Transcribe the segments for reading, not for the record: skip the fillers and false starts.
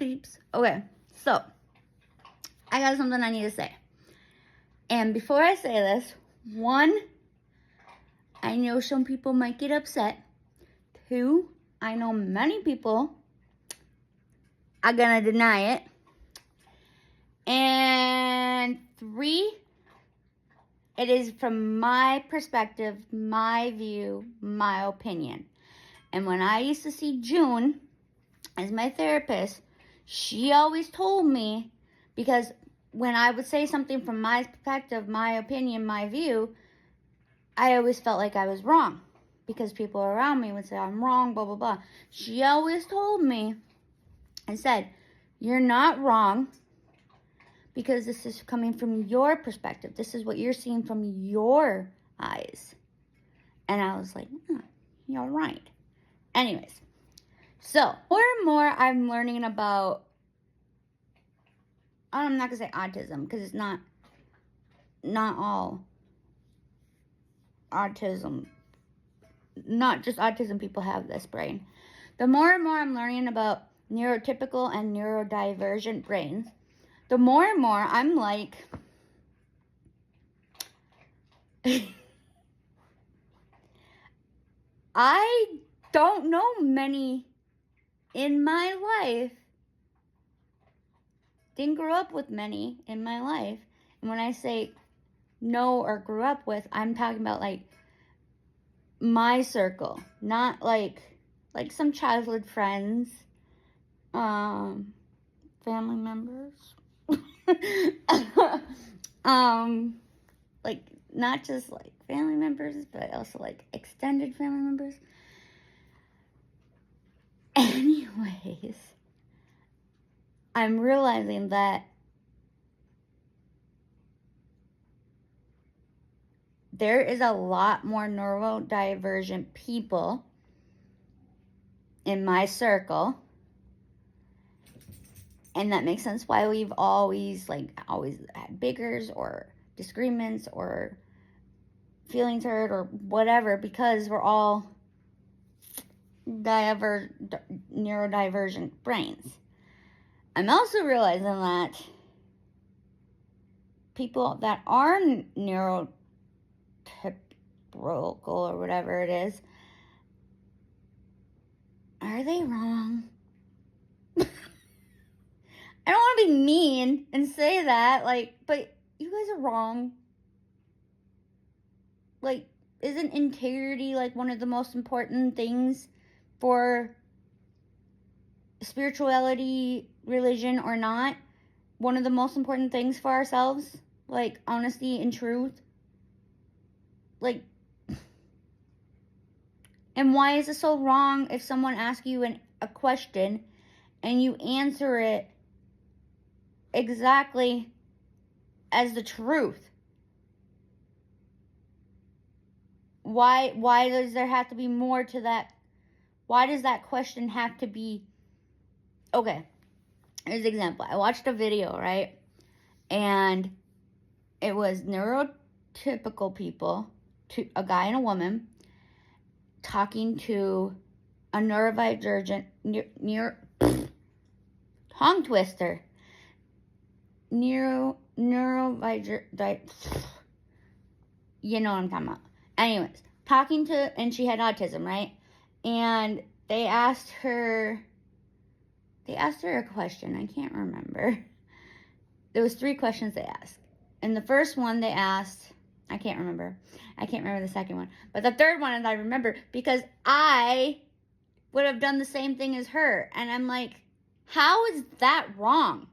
peeps. Okay, so I got something I need to say. And before I say this, one, I know some people might get upset. Two, I know many people are gonna deny it. And three, it is from my perspective, my view, my opinion. And when I used to see June as my therapist, she always told me, because when I would say something from my perspective, my opinion, my view, I always felt like I was wrong because people around me would say I'm wrong, blah, blah, blah. She always told me and said, you're not wrong because this is coming from your perspective. This is what you're seeing from your eyes. And I was like, you're right. Anyways, so more and more I'm learning about, I'm not going to say autism because it's not all autism. Not just autism people have this brain. The more and more I'm learning about neurotypical and neurodivergent brains, the more and more I'm like, I don't know many in my life. Didn't grow up with many in my life. And when I say know or grew up with, I'm talking about like my circle, not like some childhood friends, family members, like not just like family members, but also like extended family members. Anyways, I'm realizing that there is a lot more neurodivergent people in my circle. And that makes sense why we've always had bickers or disagreements or feelings hurt or whatever, because we're all neurodivergent brains. I'm also realizing that people that are neurotypical or whatever it is, are they wrong? I don't want to be mean and say that, but you guys are wrong. Isn't integrity one of the most important things for spirituality, religion, or not? One of the most important things for ourselves? Honesty and truth? And why is it so wrong if someone asks you a question and you answer it exactly as the truth? Why does there have to be more to that? Why does that question have to be... Okay, here's an example. I watched a video, right? And it was neurotypical people, a guy and a woman, talking to a neurodivergent, tongue twister, neurodivergent, you know what I'm talking about. Anyways, and she had autism, right? And they asked her a question. I can't remember. There was 3 questions they asked. And the first one they asked, I can't remember the second one. But the third one I remember because I would have done the same thing as her. And I'm like, how is that wrong?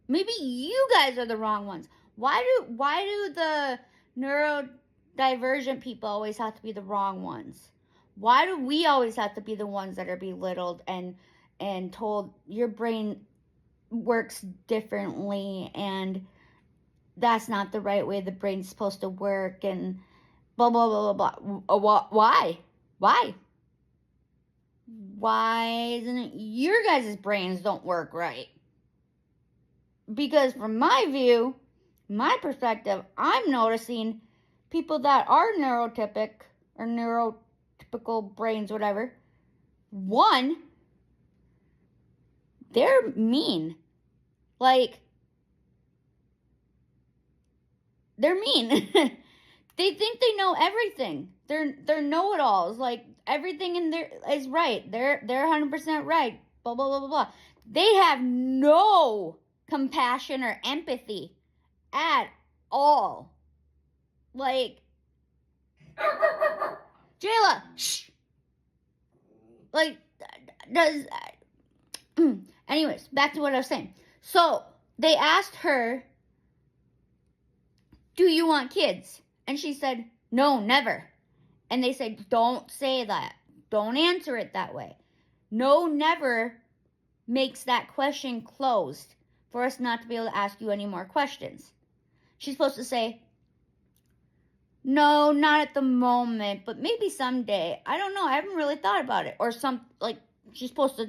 Maybe you guys are the wrong ones. Why do the neurodivergent people always have to be the wrong ones? Why do we always have to be the ones that are belittled and told your brain works differently and that's not the right way the brain's supposed to work and blah, blah, blah, blah, blah. Why? Why isn't it your guys' brains don't work right? Because from my view, my perspective, I'm noticing people that are neurotypical brains, whatever. One, they're mean. Like, they're mean. They think they know everything. They're know-it-alls. Like, everything in there is right. They're 100% right. Blah, blah, blah, blah, blah. They have no compassion or empathy at all. Like, Jayla, shh. Like, does... Anyways, back to what I was saying. So, they asked her, do you want kids? And she said, no, never. And they said, don't say that. Don't answer it that way. No, never makes that question closed for us not to be able to ask you any more questions. She's supposed to say, no, not at the moment, but maybe someday. I don't know. I haven't really thought about it. Or she's supposed to,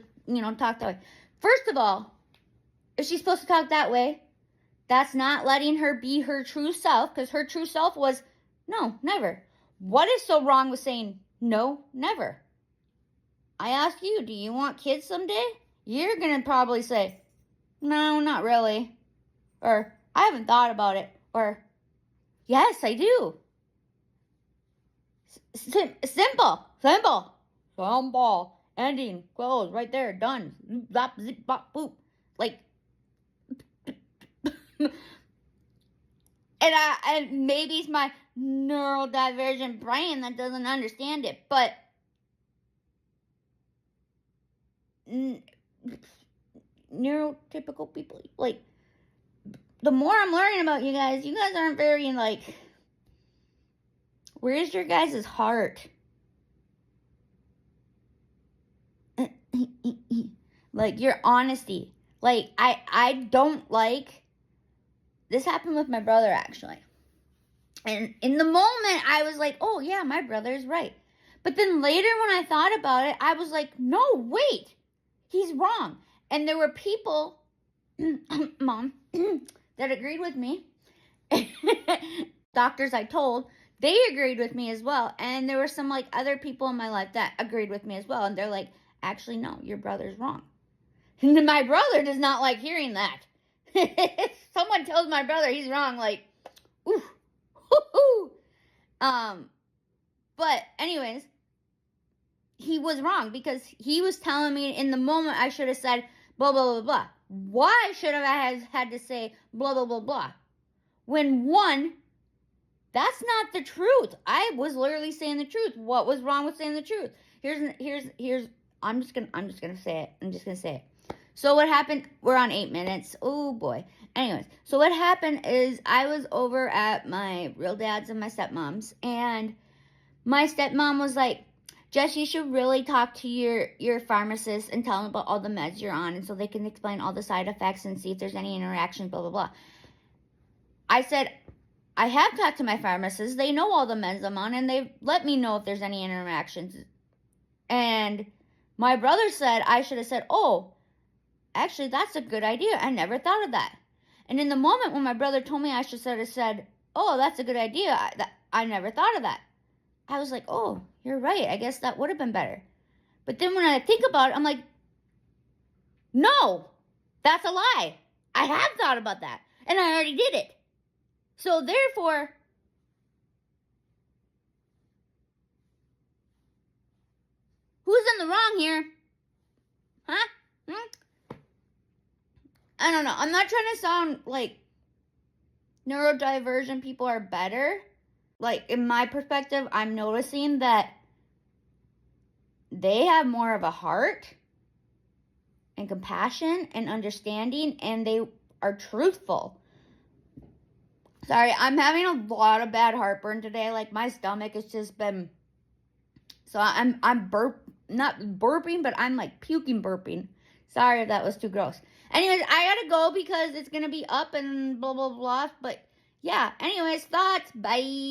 talk that way. First of all, if she's supposed to talk that way, that's not letting her be her true self, because her true self was, no, never. What is so wrong with saying, no, never? I ask you, do you want kids someday? You're going to probably say, no, not really. Or, I haven't thought about it. Or, yes, I do. Simple. Ending, close, right there, done. Zap, zip, bop, boop. Like, and maybe it's my neurodivergent brain that doesn't understand it, but neurotypical people, like, the more I'm learning about you guys aren't very, like, where's your guys' heart? Like, your honesty. Like, I don't like, this happened with my brother, actually. And in the moment, I was like, oh, yeah, my brother is right. But then later when I thought about it, I was like, no, wait, he's wrong. And there were people, Mom, that agreed with me. Doctors I told, they agreed with me as well. And there were some, like, other people in my life that agreed with me as well. And they're like, actually, no, your brother's wrong. And my brother does not like hearing that. If someone tells my brother he's wrong, like, ooh, hoo-hoo. But anyways, he was wrong because he was telling me in the moment I should have said blah, blah, blah, blah. Why should I have had to say blah, blah, blah, blah? When one, that's not the truth. I was literally saying the truth. What was wrong with saying the truth? Here's I'm just gonna say it. I'm just gonna say it. So what happened, we're on 8 minutes. Oh boy. Anyways, so what happened is I was over at my real dad's and my stepmom's, and my stepmom was like, Jess, you should really talk to your pharmacist and tell them about all the meds you're on, and so they can explain all the side effects and see if there's any interactions, blah, blah, blah. I said, I have talked to my pharmacist. They know all the meds I'm on, and they've let me know if there's any interactions. And my brother said I should have said, oh, actually, that's a good idea. I never thought of that. And in the moment when my brother told me I should have said, oh, that's a good idea, I never thought of that. I was like, oh, you're right. I guess that would have been better. But then when I think about it, I'm like, no, that's a lie. I have thought about that. And I already did it. So therefore, who's in the wrong here? Huh? I don't know. I'm not trying to sound like neurodivergent people are better. Like, in my perspective, I'm noticing that they have more of a heart and compassion and understanding, and they are truthful. Sorry, I'm having a lot of bad heartburn today. Like, my stomach has just been, so I'm not burping, but I'm like puking burping. Sorry if that was too gross. Anyways, I gotta go because it's gonna be up and blah, blah, blah. But yeah, anyways, thoughts. Bye.